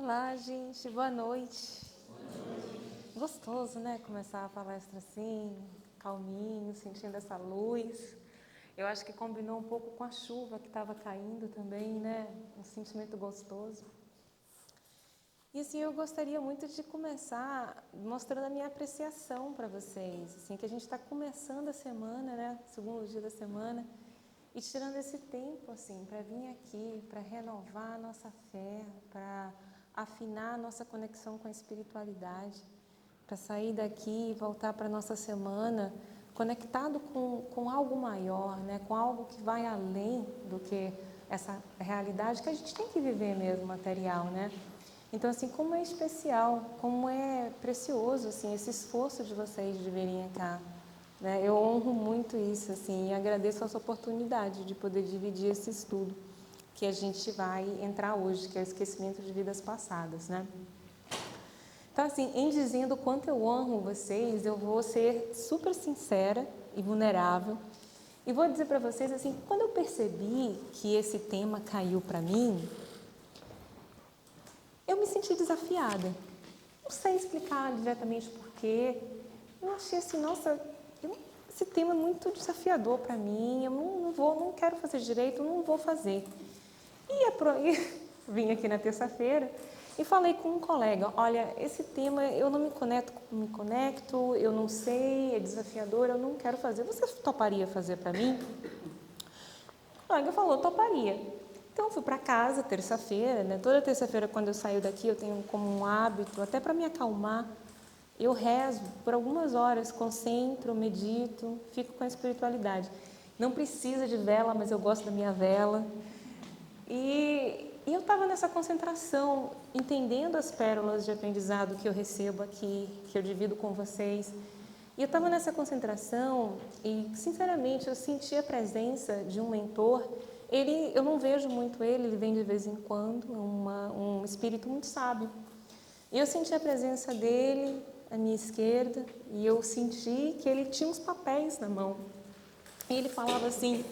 Olá, gente, boa noite. Gostoso, né? Começar a palestra assim, calminho, sentindo essa luz. Eu acho que combinou um pouco com a chuva que estava caindo também, né? Um sentimento gostoso. E assim, eu gostaria muito de começar mostrando a minha apreciação para vocês, assim, que a gente está começando a semana, né? Segundo dia da semana, e tirando esse tempo, assim, para vir aqui, para renovar a nossa fé, para afinar a nossa conexão com a espiritualidade, para sair daqui e voltar para a nossa semana conectado com algo maior, né? Com algo que vai além do que essa realidade que a gente tem que viver mesmo, material, né? Então, assim, como é especial, como é precioso, assim, esse esforço de vocês de virem cá, né? Eu honro muito isso, assim, e agradeço essa oportunidade de poder dividir esse estudo que a gente vai entrar hoje, que é o esquecimento de vidas passadas, né? Então, assim, em dizendo o quanto eu honro vocês, eu vou ser super sincera e vulnerável e vou dizer para vocês, assim, quando eu percebi que esse tema caiu para mim, eu me senti desafiada. Não sei explicar diretamente porquê. Eu achei assim, nossa, esse tema é muito desafiador para mim, eu não quero fazer direito, não vou fazer. E vim aqui na terça-feira e falei com um colega, olha, esse tema eu não me conecto, eu não sei, é desafiador, eu não quero fazer. Você toparia fazer para mim? O colega falou, toparia. Então eu fui para casa terça-feira, né? Toda terça-feira quando eu saio daqui eu tenho como um hábito, até para me acalmar, eu rezo por algumas horas, concentro, medito, fico com a espiritualidade. Não precisa de vela, mas eu gosto da minha vela. E eu estava nessa concentração, entendendo as pérolas de aprendizado que eu recebo aqui, que eu divido com vocês. E eu estava nessa concentração e, sinceramente, eu senti a presença de um mentor. Eu não vejo muito ele vem de vez em quando, um espírito muito sábio. E eu senti a presença dele à minha esquerda e eu senti que ele tinha uns papéis na mão. E ele falava assim,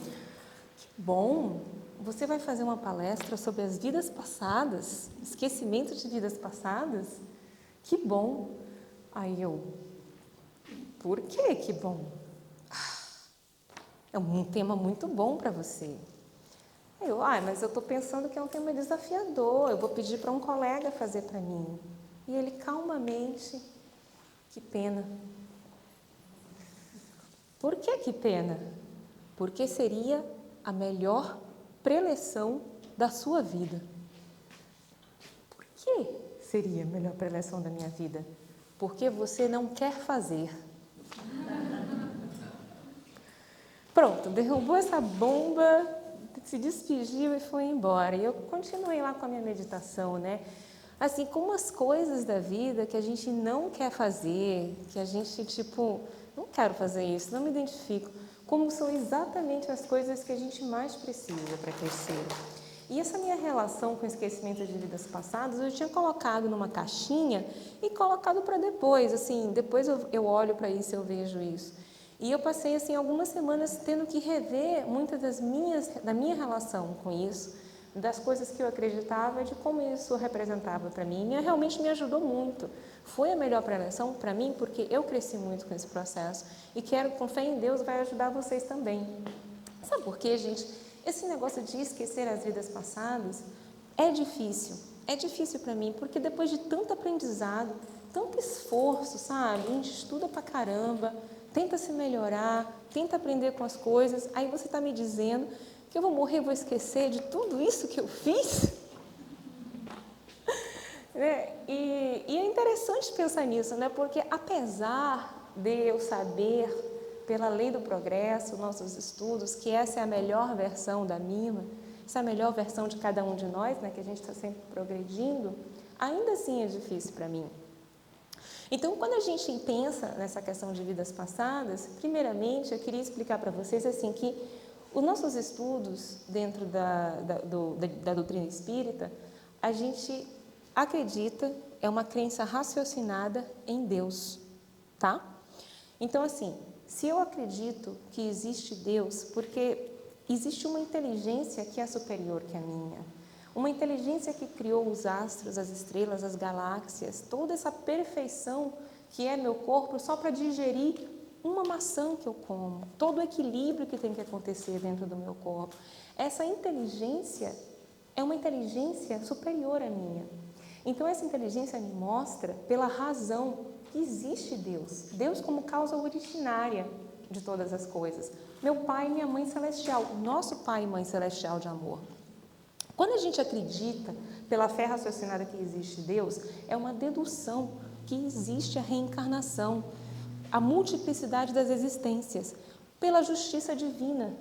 bom, você vai fazer uma palestra sobre as vidas passadas, esquecimento de vidas passadas? Que bom! Aí eu, por que que bom? É um tema muito bom para você. Aí eu, mas eu estou pensando que é um tema desafiador, eu vou pedir para um colega fazer para mim. E ele calmamente, que pena. Por que pena? Porque seria a melhor preleção da sua vida. Por que seria a melhor preleção da minha vida? Porque você não quer fazer. Pronto, derrubou essa bomba, se despediu e foi embora. E eu continuei lá com a minha meditação, né? Assim, como as coisas da vida que a gente não quer fazer, que a gente, não quero fazer isso, não me identifico, como são exatamente as coisas que a gente mais precisa para crescer. E essa minha relação com o esquecimento de vidas passadas, eu tinha colocado numa caixinha e colocado para depois, assim, depois eu olho para isso e eu vejo isso. E eu passei, assim, algumas semanas tendo que rever muitas da minha relação com isso, das coisas que eu acreditava, de como isso representava para mim. E realmente me ajudou muito. Foi a melhor preleção para mim, porque eu cresci muito com esse processo. E quero, com fé em Deus, vai ajudar vocês também. Sabe por quê, gente? Esse negócio de esquecer as vidas passadas é difícil. É difícil para mim, porque depois de tanto aprendizado, tanto esforço, sabe? A gente estuda pra caramba, tenta se melhorar, tenta aprender com as coisas. Aí você está me dizendo que eu vou morrer, vou esquecer de tudo isso que eu fiz? Né? E é interessante pensar nisso, né? Porque apesar de eu saber, pela lei do progresso, nossos estudos, que essa é a melhor versão da Mima, essa é a melhor versão de cada um de nós, né? Que a gente está sempre progredindo, ainda assim é difícil para mim. Então, quando a gente pensa nessa questão de vidas passadas, primeiramente eu queria explicar para vocês assim que os nossos estudos dentro da doutrina espírita, a gente acredita, é uma crença raciocinada em Deus, tá? Então, assim, se eu acredito que existe Deus, porque existe uma inteligência que é superior que a minha, Uma inteligência que criou os astros, as estrelas, as galáxias, toda essa perfeição que é meu corpo só para digerir uma maçã que eu como, todo o equilíbrio que tem que acontecer dentro do meu corpo. Essa inteligência é uma inteligência superior à minha. Então, essa inteligência me mostra, pela razão, que existe Deus. Deus como causa originária de todas as coisas. Meu Pai e minha Mãe Celestial, nosso Pai e Mãe Celestial de amor. Quando a gente acredita, pela fé raciocinada que existe Deus, é uma dedução que existe a reencarnação, a multiplicidade das existências, pela justiça divina.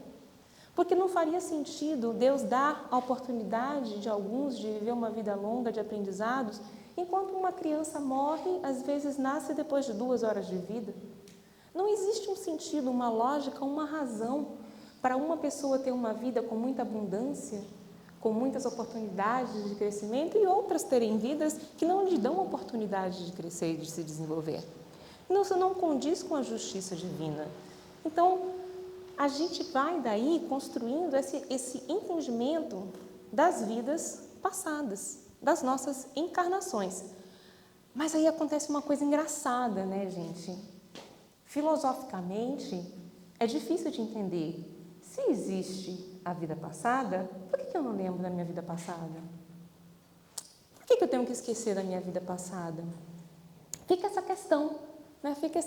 Porque não faria sentido Deus dar a oportunidade de alguns de viver uma vida longa de aprendizados, enquanto uma criança morre, às vezes nasce depois de 2 horas de vida. Não existe um sentido, uma lógica, uma razão para uma pessoa ter uma vida com muita abundância, com muitas oportunidades de crescimento e outras terem vidas que não lhe dão oportunidade de crescer e de se desenvolver. Isso não condiz com a justiça divina. Então, a gente vai daí construindo esse entendimento das vidas passadas, das nossas encarnações. Mas aí acontece uma coisa engraçada, né, gente? Filosoficamente, é difícil de entender. Se existe a vida passada, por que eu não lembro da minha vida passada? Por que eu tenho que esquecer da minha vida passada? Fica essa questão, né? Fica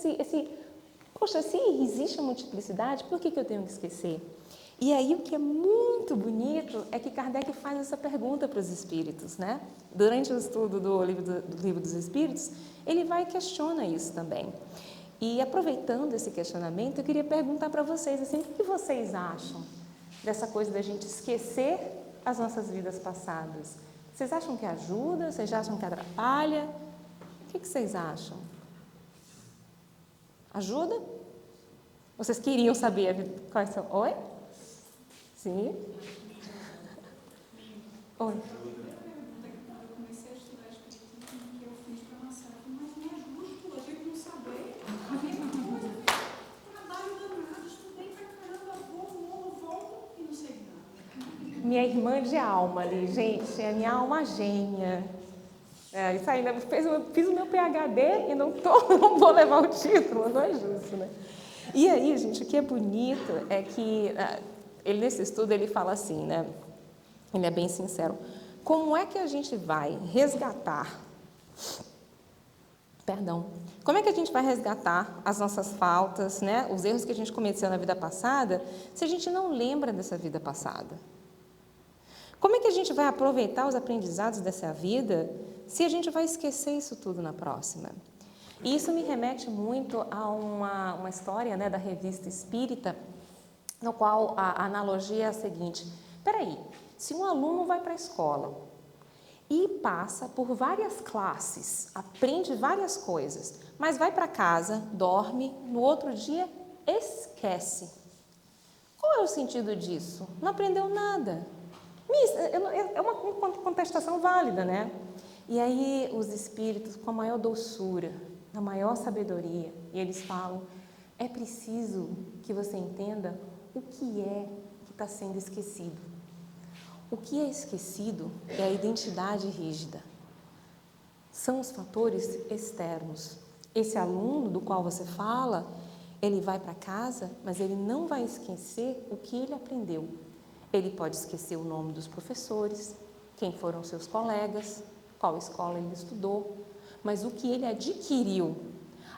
poxa, se existe a multiplicidade, por que eu tenho que esquecer? E aí o que é muito bonito é que Kardec faz essa pergunta para os espíritos, né? Durante o estudo do livro dos Espíritos, ele vai e questiona isso também. E aproveitando esse questionamento, eu queria perguntar para vocês, assim, o que vocês acham dessa coisa da gente esquecer as nossas vidas passadas? Vocês acham que ajuda? Vocês acham que atrapalha? O que vocês acham? Ajuda? Vocês queriam saber quais são? Oi? Sim? Oi? Minha irmã de alma ali, gente, é a minha alma gêmea. Isso aí, fiz o meu PhD e não vou levar o título, não é justo, né? E aí, gente, o que é bonito é que, ele nesse estudo, ele fala assim, né? Ele é bem sincero. Como é que a gente vai resgatar, como é que a gente vai resgatar as nossas faltas, né? Os erros que a gente cometeu na vida passada, se a gente não lembra dessa vida passada? Como é que a gente vai aproveitar os aprendizados dessa vida se a gente vai esquecer isso tudo na próxima? E isso me remete muito a uma história, né, da Revista Espírita, no qual a analogia é a seguinte: peraí, se um aluno vai para a escola e passa por várias classes, aprende várias coisas, mas vai para casa, dorme, no outro dia esquece. Qual é o sentido disso? Não aprendeu nada. É uma contestação válida, né? E aí os espíritos, com a maior doçura, a maior sabedoria, e eles falam, é preciso que você entenda o que é que está sendo esquecido. O que é esquecido é a identidade rígida. São os fatores externos. Esse aluno do qual você fala, ele vai para casa, mas ele não vai esquecer o que ele aprendeu. Ele pode esquecer o nome dos professores, quem foram seus colegas, qual escola ele estudou, mas o que ele adquiriu,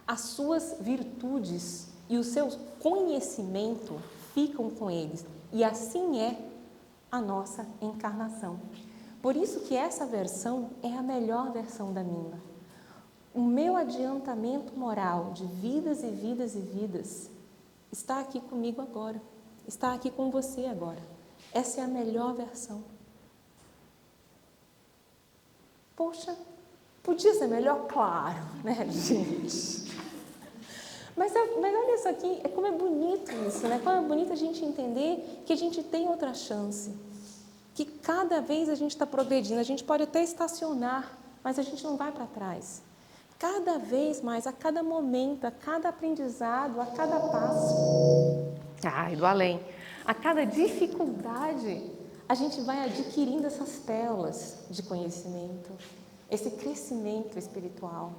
as suas virtudes e o seu conhecimento ficam com eles. E assim é a nossa encarnação. Por isso que essa versão é a melhor versão da minha. O meu adiantamento moral de vidas e vidas e vidas está aqui comigo agora, está aqui com você agora. Essa é a melhor versão. Poxa, podia ser melhor? Claro, né, gente? Mas olha isso aqui, como é bonito isso, né? Como é bonito a gente entender que a gente tem outra chance. Que cada vez a gente está progredindo, a gente pode até estacionar, mas a gente não vai para trás. Cada vez mais, a cada momento, a cada aprendizado, a cada passo. Ai, do além. A cada dificuldade, a gente vai adquirindo essas pérolas de conhecimento, esse crescimento espiritual.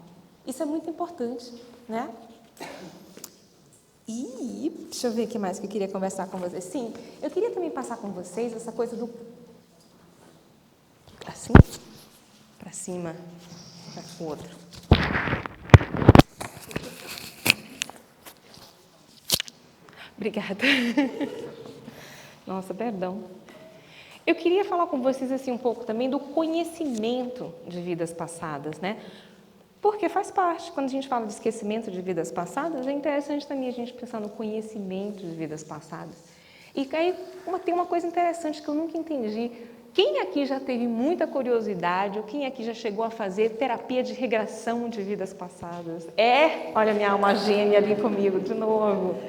Isso é muito importante, né? E deixa eu ver o que mais que eu queria conversar com vocês. Sim, eu queria também passar com vocês essa coisa do assim, para cima, para o outro. Obrigada. Nossa, perdão. Eu queria falar com vocês assim um pouco também do conhecimento de vidas passadas, né? Porque faz parte, quando a gente fala de esquecimento de vidas passadas, é interessante também a gente pensar no conhecimento de vidas passadas. E aí tem uma coisa interessante que eu nunca entendi. Quem aqui já teve muita curiosidade, ou quem aqui já chegou a fazer terapia de regressão de vidas passadas? Olha minha alma gêmea ali comigo de novo.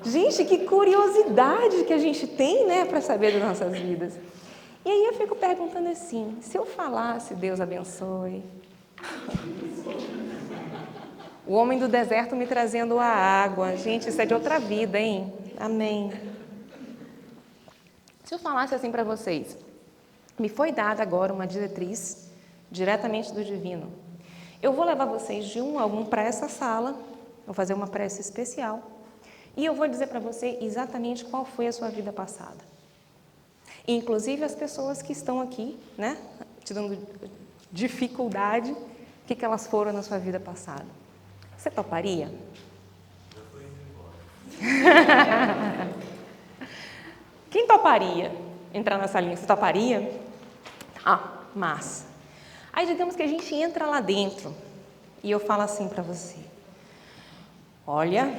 Gente, que curiosidade que a gente tem, né, para saber das nossas vidas. E aí eu fico perguntando assim, se eu falasse Deus abençoe, o homem do deserto me trazendo a água, gente, isso é de outra vida, hein? Amém. Se eu falasse assim para vocês, me foi dada agora uma diretriz diretamente do divino. Eu vou levar vocês de um a um para essa sala, vou fazer uma prece especial e eu vou dizer para você exatamente qual foi a sua vida passada. Inclusive as pessoas que estão aqui, né, te dando dificuldade, o que elas foram na sua vida passada. Você toparia? Já foi embora. Quem toparia entrar nessa linha? Você toparia? Massa. Aí digamos que a gente entra lá dentro e eu falo assim para você: olha,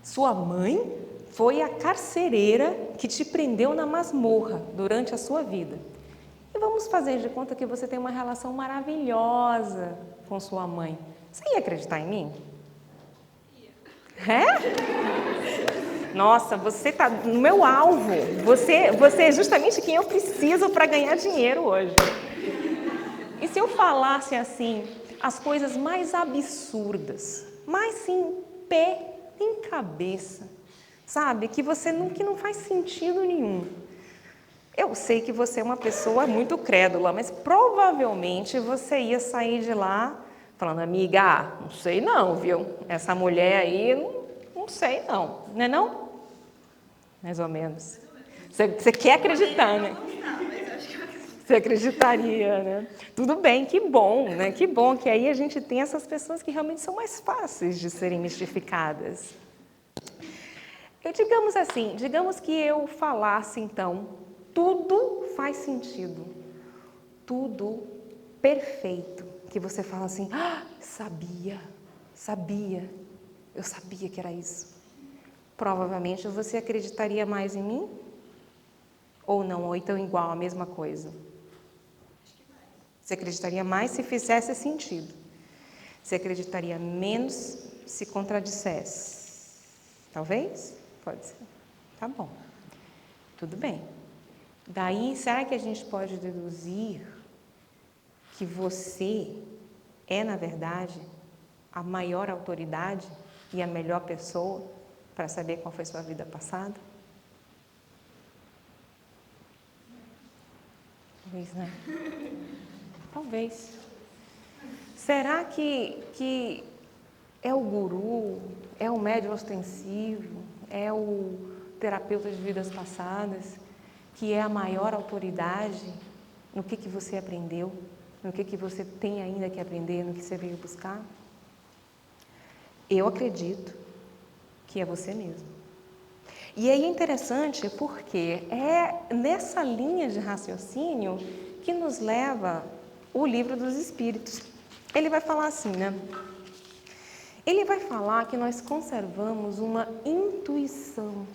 sua mãe foi a carcereira que te prendeu na masmorra durante a sua vida. E vamos fazer de conta que você tem uma relação maravilhosa com sua mãe. Você ia acreditar em mim? Nossa, você está no meu alvo. Você é justamente quem eu preciso para ganhar dinheiro hoje. E se eu falasse assim, as coisas mais absurdas, mais sem pé nem cabeça, sabe? Que não faz sentido nenhum. Eu sei que você é uma pessoa muito crédula, mas provavelmente você ia sair de lá falando, amiga, não sei não, viu? Essa mulher aí, não sei não, não é não? Mais ou menos. Você quer acreditar, né? Você acreditaria, né? Tudo bem, que bom, né? Que bom que aí a gente tem essas pessoas que realmente são mais fáceis de serem mistificadas. Digamos que eu falasse então, tudo faz sentido, tudo perfeito, que você fala assim, sabia, eu sabia que era isso. Provavelmente você acreditaria mais em mim? Ou não, ou então igual, a mesma coisa? Você acreditaria mais se fizesse sentido. Você acreditaria menos se contradissesse. Talvez? Pode ser. Tá bom. Tudo bem. Daí, será que a gente pode deduzir que você é, na verdade, a maior autoridade e a melhor pessoa para saber qual foi sua vida passada? Talvez, né? Talvez. Será que é o guru, é o médium ostensivo, é o terapeuta de vidas passadas que é a maior autoridade no que você aprendeu, no que você tem ainda que aprender, no que você veio buscar? Eu acredito que é você mesmo. E aí é interessante porque é nessa linha de raciocínio que nos leva o Livro dos Espíritos. Ele vai falar assim, né? Ele vai falar que nós conservamos uma intuição,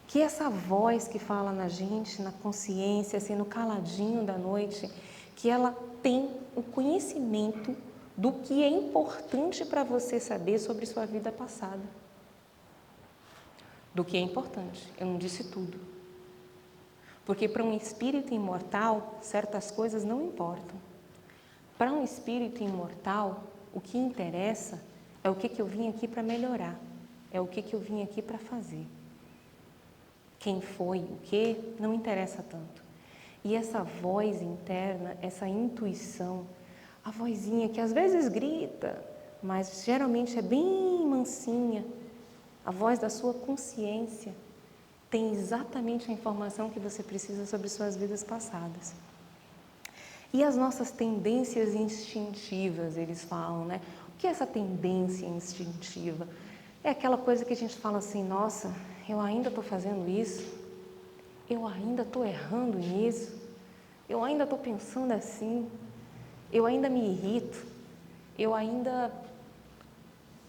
que essa voz que fala na gente, na consciência, assim, no caladinho da noite, que ela tem o conhecimento do que é importante para você saber sobre sua vida passada. Do que é importante. Eu não disse tudo. Porque para um espírito imortal, certas coisas não importam. Para um espírito imortal, o que interessa é o que eu vim aqui para melhorar. É o que eu vim aqui para fazer. quem foi, o quê, não interessa tanto. E essa voz interna, essa intuição, a vozinha que às vezes grita, mas geralmente é bem mansinha, a voz da sua consciência, tem exatamente a informação que você precisa sobre suas vidas passadas. E as nossas tendências instintivas, eles falam, né? O que é essa tendência instintiva? É aquela coisa que a gente fala assim, nossa, eu ainda estou fazendo isso, eu ainda estou errando nisso, eu ainda estou pensando assim, eu ainda me irrito, eu ainda...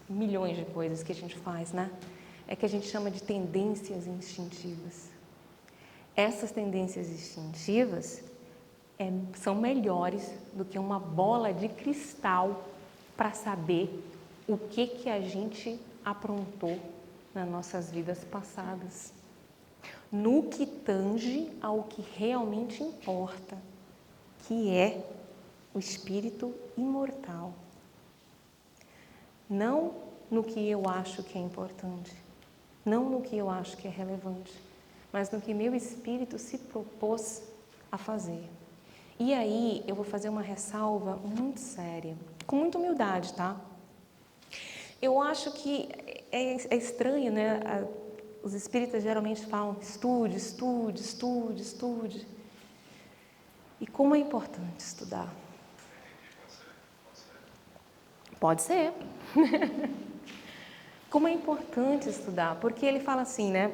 Milhões de coisas que a gente faz, né? É que a gente chama de tendências instintivas. Essas tendências instintivas são melhores do que uma bola de cristal para saber o que a gente aprontou nas nossas vidas passadas. No que tange ao que realmente importa, que é o espírito imortal. Não no que eu acho que é importante, não no que eu acho que é relevante, mas no que meu espírito se propôs a fazer. E aí eu vou fazer uma ressalva muito séria, com muita humildade, tá? Eu acho que é estranho, né? Os espíritas geralmente falam estude, estude, estude, estude. E como é importante estudar. Pode ser. Como é importante estudar, porque ele fala assim, né?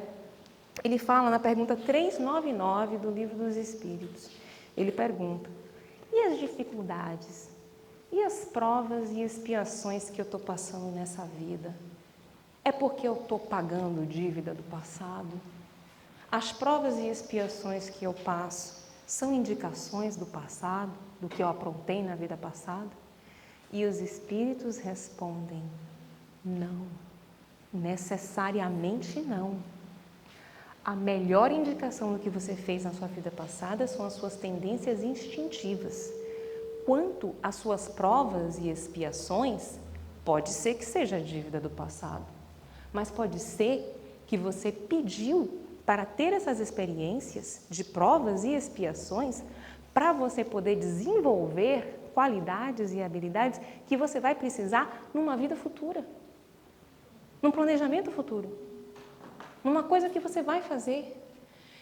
Ele fala na pergunta 399 do Livro dos Espíritos. Ele pergunta, e as dificuldades? E as provas e expiações que eu estou passando nessa vida? É porque eu estou pagando dívida do passado? As provas e expiações que eu passo são indicações do passado, do que eu aprontei na vida passada? E os espíritos respondem, não, necessariamente não. A melhor indicação do que você fez na sua vida passada são as suas tendências instintivas. Quanto às suas provas e expiações, pode ser que seja a dívida do passado, mas pode ser que você pediu para ter essas experiências de provas e expiações para você poder desenvolver qualidades e habilidades que você vai precisar numa vida futura, num planejamento futuro, numa coisa que você vai fazer.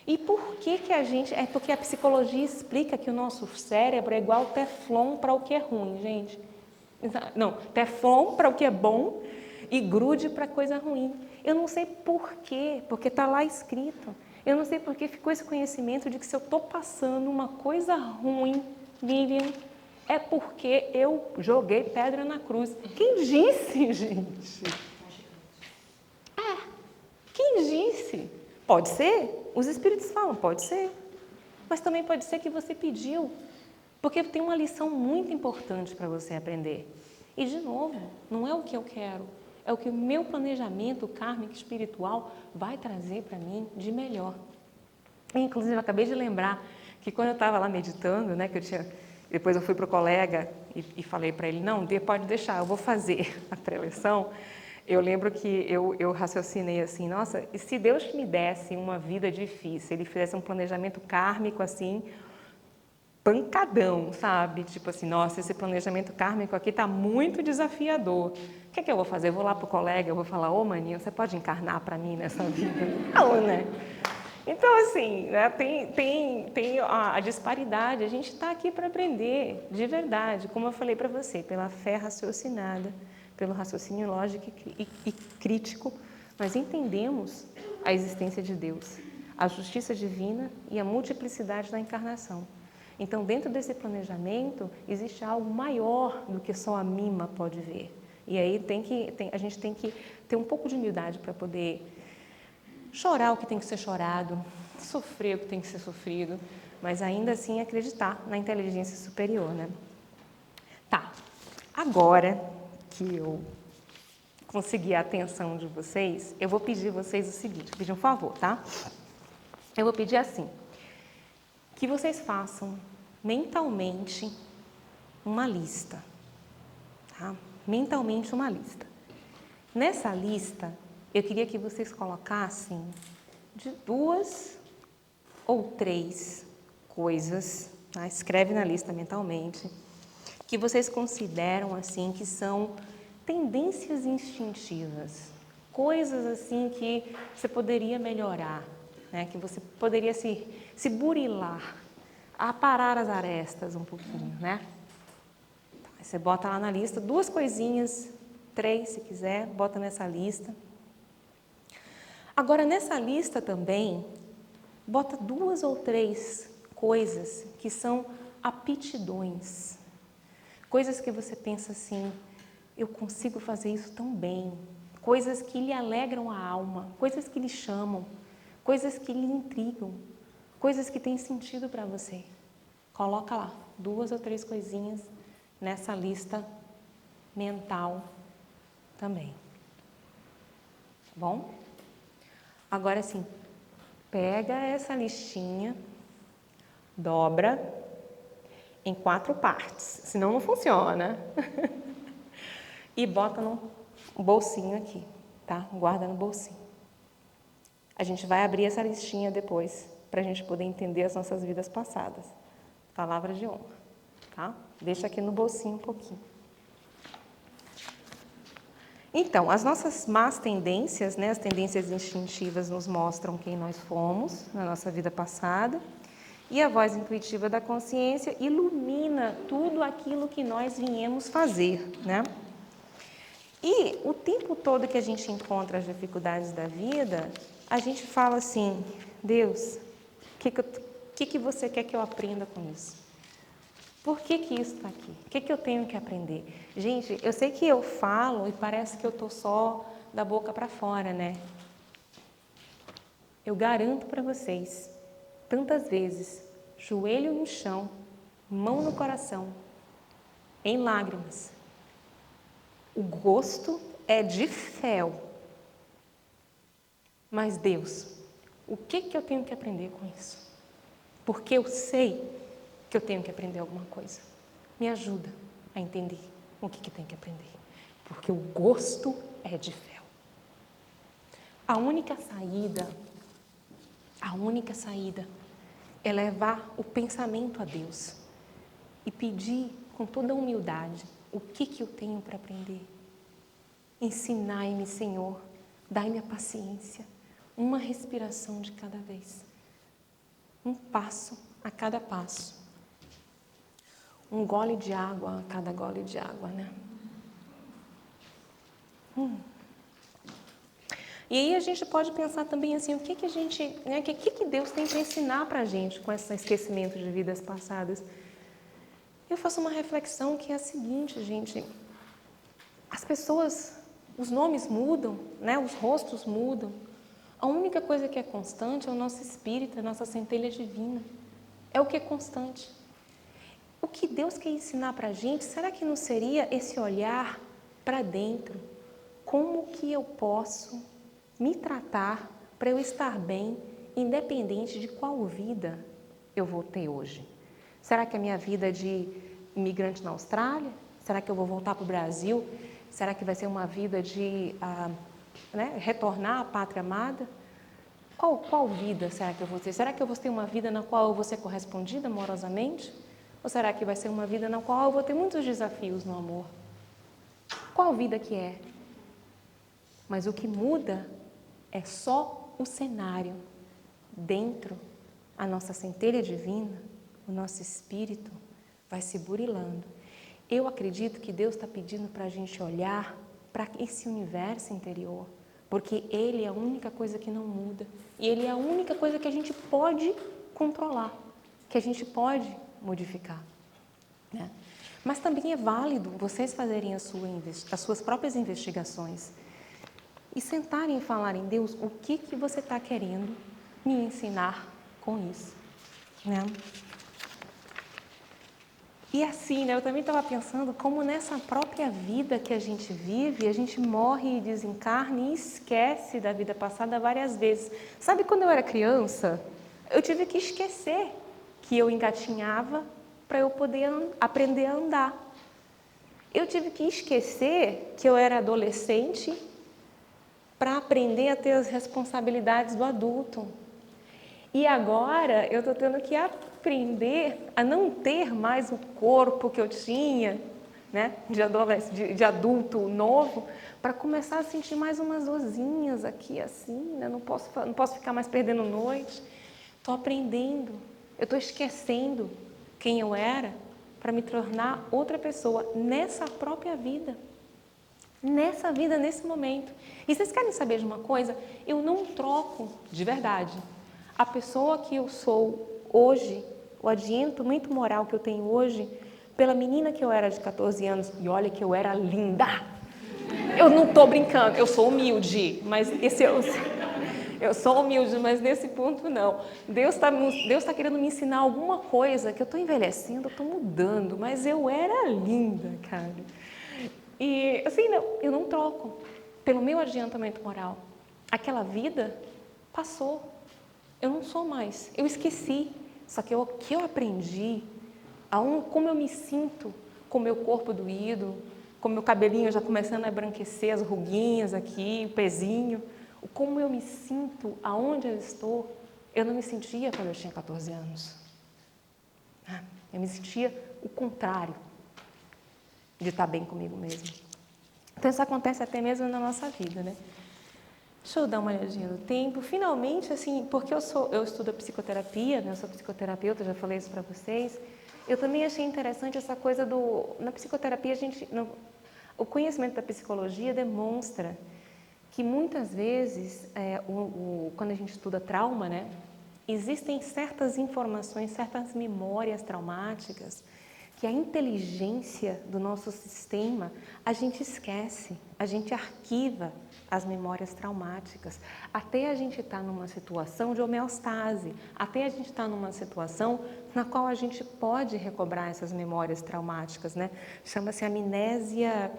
E por que a gente... É porque a psicologia explica que o nosso cérebro é igual teflon para o que é ruim, gente. Não, teflon para o que é bom e grude para coisa ruim. Eu não sei por quê, porque está lá escrito. Eu não sei por que ficou esse conhecimento de que se eu estou passando uma coisa ruim, Lilian, é porque eu joguei pedra na cruz. Quem disse, gente? Quem disse? Pode ser? Os espíritos falam, pode ser. Mas também pode ser que você pediu, porque tem uma lição muito importante para você aprender. E, de novo, não é o que eu quero, é o que o meu planejamento kármico espiritual vai trazer para mim de melhor. Inclusive, eu acabei de lembrar que quando eu estava lá meditando, né, depois eu fui para o colega e falei para ele, não, pode deixar, eu vou fazer a preleção. Eu lembro que eu raciocinei assim, nossa, e se Deus me desse uma vida difícil, Ele fizesse um planejamento kármico assim, pancadão, sabe? Tipo assim, nossa, esse planejamento kármico aqui está muito desafiador. O que é que eu vou fazer? Eu vou lá para o colega, eu vou falar, ô maninho, você pode encarnar para mim nessa vida? Não, né? Então, assim, né, tem a disparidade, a gente está aqui para aprender, de verdade, como eu falei para você, pela fé raciocinada, pelo raciocínio lógico e crítico, nós entendemos a existência de Deus, a justiça divina e a multiplicidade da encarnação. Então, dentro desse planejamento, existe algo maior do que só a mima pode ver. E aí a gente tem que ter um pouco de humildade para poder chorar o que tem que ser chorado, sofrer o que tem que ser sofrido, mas ainda assim acreditar na inteligência superior, né? Tá, agora que eu consegui a atenção de vocês, eu vou pedir a vocês o seguinte, vou pedir um favor, tá? Eu vou pedir assim, que vocês façam mentalmente uma lista, tá? Mentalmente uma lista. Nessa lista, eu queria que vocês colocassem de 2 ou 3 coisas, tá? Escreve na lista mentalmente, que vocês consideram assim que são tendências instintivas, coisas assim que você poderia melhorar, né? Que você poderia se burilar, aparar as arestas um pouquinho, né? Aí você bota lá na lista 2 coisinhas, 3 se quiser, bota nessa lista. Agora nessa lista também, bota 2 ou 3 coisas que são aptidões, coisas que você pensa assim, eu consigo fazer isso tão bem, coisas que lhe alegram a alma, coisas que lhe chamam, coisas que lhe intrigam, coisas que têm sentido para você. Coloca lá 2 ou 3 coisinhas nessa lista mental também. Tá bom? Agora sim, pega essa listinha, dobra em 4 partes, senão não funciona. E bota no bolsinho aqui, tá? Guarda no bolsinho. A gente vai abrir essa listinha depois, para a gente poder entender as nossas vidas passadas. Palavra de honra, tá? Deixa aqui no bolsinho um pouquinho. Então, as nossas más tendências, né, as tendências instintivas nos mostram quem nós fomos na nossa vida passada, e a voz intuitiva da consciência ilumina tudo aquilo que nós viemos fazer, né? E o tempo todo que a gente encontra as dificuldades da vida, a gente fala assim, Deus, o que você quer que eu aprenda com isso? Por que isso está aqui? O que eu tenho que aprender? Gente, eu sei que eu falo e parece que eu estou só da boca para fora, né? Eu garanto para vocês, tantas vezes, joelho no chão, mão no coração, em lágrimas. O gosto é de fel. Mas Deus, o que eu tenho que aprender com isso? Porque eu sei que eu tenho que aprender alguma coisa. Me ajuda a entender o que tem que aprender. Porque o gosto é de fel. A única saída é levar o pensamento a Deus e pedir com toda humildade o que eu tenho para aprender. Ensinai-me, Senhor, dai-me a paciência, uma respiração de cada vez, um passo a cada passo, um gole de água a cada gole de água, né? E aí a gente pode pensar também assim, o que a gente, né, o que Deus tem para ensinar para a gente com esse esquecimento de vidas passadas? Eu faço uma reflexão que é a seguinte, gente, as pessoas, os nomes mudam, né, os rostos mudam, a única coisa que é constante é o nosso espírito, a nossa centelha divina, é o que é constante. O que Deus quer ensinar para a gente, será que não seria esse olhar para dentro? Como que eu posso me tratar para eu estar bem, independente de qual vida eu vou ter hoje? Será que a minha vida é de imigrante na Austrália? Será que eu vou voltar para o Brasil? Será que vai ser uma vida de retornar à pátria amada? Qual vida será que eu vou ter? Será que eu vou ter uma vida na qual eu vou ser correspondida amorosamente? Ou será que vai ser uma vida na qual eu vou ter muitos desafios no amor? Qual vida que é? Mas o que muda é só o cenário. Dentro, a nossa centelha divina, o nosso espírito vai se burilando. Eu acredito que Deus está pedindo para a gente olhar para esse universo interior, porque Ele é a única coisa que não muda. E Ele é a única coisa que a gente pode controlar, que a gente pode modificar, né? Mas também é válido vocês fazerem as suas próprias investigações e sentarem e falarem, Deus, o que você está querendo me ensinar com isso, né? E assim, né, eu também estava pensando como nessa própria vida que a gente vive, a gente morre e desencarna e esquece da vida passada várias vezes. Sabe quando eu era criança, eu tive que esquecer que eu engatinhava para eu poder aprender a andar. Eu tive que esquecer que eu era adolescente para aprender a ter as responsabilidades do adulto. E agora eu estou tendo que aprender a não ter mais o corpo que eu tinha, né, de adulto novo, para começar a sentir mais umas dorzinhas aqui assim, né? Não posso ficar mais perdendo noite. Estou aprendendo, eu estou esquecendo quem eu era para me tornar outra pessoa nessa própria vida. Nessa vida, nesse momento. E vocês querem saber de uma coisa? Eu não troco, de verdade, a pessoa que eu sou hoje, o adiantamento moral que eu tenho hoje, pela menina que eu era de 14 anos. E olha que eu era linda! Eu não estou brincando, eu sou humilde, mas eu sou humilde, mas nesse ponto não. Deus tá querendo me ensinar alguma coisa que eu estou envelhecendo, eu estou mudando, mas eu era linda, cara. E assim, eu não troco pelo meu adiantamento moral. Aquela vida passou. Eu não sou mais. Eu esqueci. Só que o que eu aprendi, como eu me sinto com o meu corpo doído, com o meu cabelinho já começando a embranquecer, as ruguinhas aqui, o pezinho, como eu me sinto, aonde eu estou, eu não me sentia quando eu tinha 14 anos. Eu me sentia o contrário de estar bem comigo mesmo. Então isso acontece até mesmo na nossa vida, né? Deixa eu dar uma olhadinha no tempo. Finalmente, assim, porque eu estudo psicoterapia, né? Eu sou psicoterapeuta, já falei isso para vocês. Eu também achei interessante essa coisa na psicoterapia, o conhecimento da psicologia demonstra que muitas vezes, quando a gente estuda trauma, né? Existem certas informações, certas memórias traumáticas que a inteligência do nosso sistema, a gente esquece, a gente arquiva as memórias traumáticas, até a gente estar numa situação de homeostase, até a gente estar numa situação na qual a gente pode recobrar essas memórias traumáticas, né? Chama-se amnésia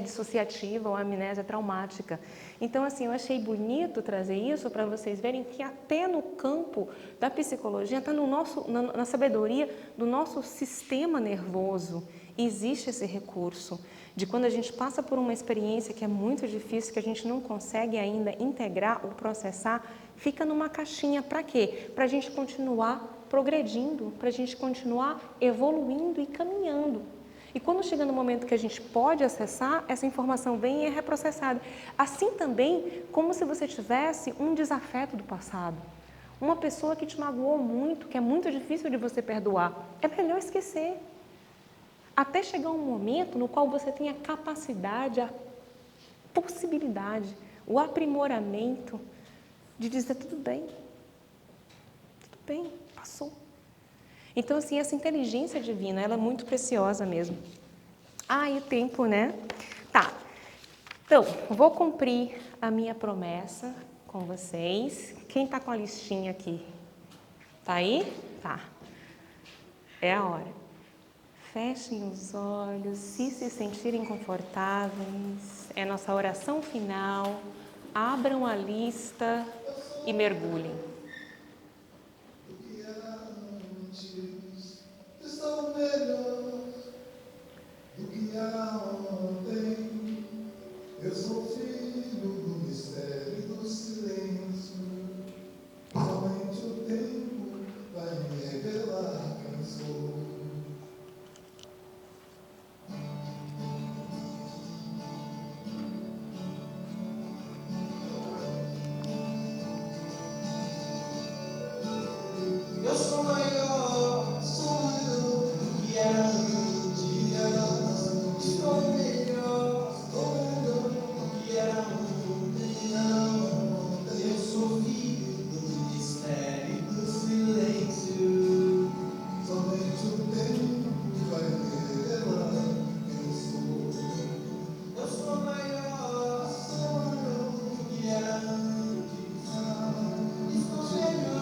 dissociativa ou amnésia traumática. Então, assim, eu achei bonito trazer isso para vocês verem que até no campo da psicologia, até na sabedoria do nosso sistema nervoso, existe esse recurso de quando a gente passa por uma experiência que é muito difícil, que a gente não consegue ainda integrar ou processar, fica numa caixinha. Para quê? Para a gente continuar progredindo, para a gente continuar evoluindo e caminhando. E quando chega no momento que a gente pode acessar, essa informação vem e é reprocessada. Assim também, como se você tivesse um desafeto do passado. Uma pessoa que te magoou muito, que é muito difícil de você perdoar. É melhor esquecer. Até chegar um momento no qual você tem a capacidade, a possibilidade, o aprimoramento de dizer tudo bem, passou. Então, assim, essa inteligência divina, ela é muito preciosa mesmo. E o tempo, né? Tá. Então, vou cumprir a minha promessa com vocês. Quem tá com a listinha aqui? Tá aí? Tá. É a hora. Fechem os olhos, se sentirem confortáveis. É a nossa oração final. Abram a lista e mergulhem. Estou melhor do que era ontem. Eu sou filho do mistério e do silêncio. Somente o tempo vai me revelar quem sou. Eu sou maior do que era um dia. Estou melhor do que era ontem. Eu sou filho do mistério e do silêncio. Somente o tempo vai me revelar quem sou. Eu sou maior do que era antes. Estou melhor.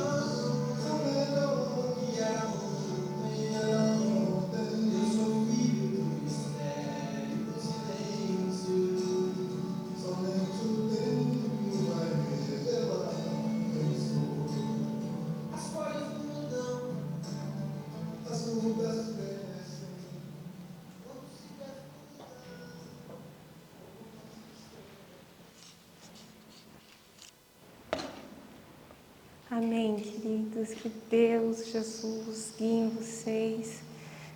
Amém, queridos. Que Deus, Jesus, guie vocês.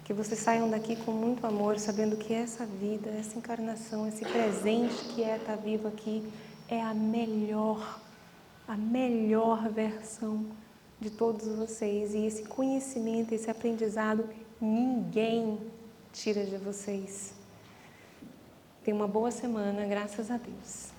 Que vocês saiam daqui com muito amor, sabendo que essa vida, essa encarnação, esse presente que é estar vivo aqui, é a melhor versão de todos vocês. E esse conhecimento, esse aprendizado, ninguém tira de vocês. Tenha uma boa semana, graças a Deus.